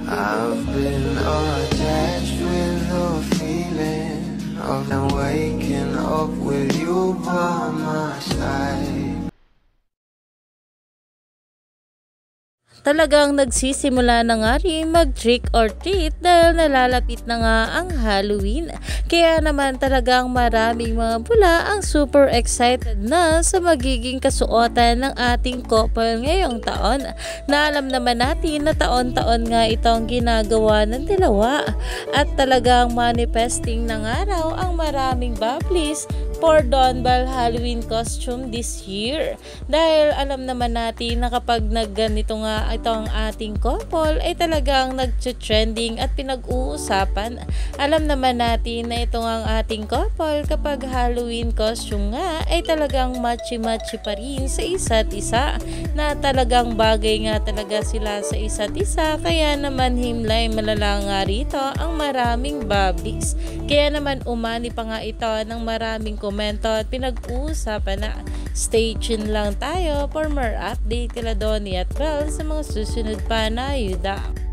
I've been attached with the feeling of them waking up with you by my side. Talagang nagsisimula na nga rin mag-trick or treat dahil nalalapit na nga ang Halloween. Kaya naman talagang maraming mga bula ang super excited na sa magiging kasuotan ng ating couple ngayong taon. Na alam naman natin na taon-taon nga itong ginagawa ng dalawa. At talagang manifesting na nga raw ang maraming bubblies for Donbal Halloween costume this year. Dahil alam naman natin na kapag nagganito nga itong ating couple ay talagang nag-trending at pinag-uusapan. Alam naman natin na ito ang ating couple kapag Halloween costume nga ay talagang matchy-matchy pa rin sa isa't isa. Na talagang bagay nga talaga sila sa isa't isa. Kaya naman himlay malala nga rito ang maraming bubblies. Kaya naman umani pa nga ito ng maraming komento at pinag-uusapan na. Stay tuned lang tayo for more update kila Donnie at Belle sa mga susunod pa na ayuda.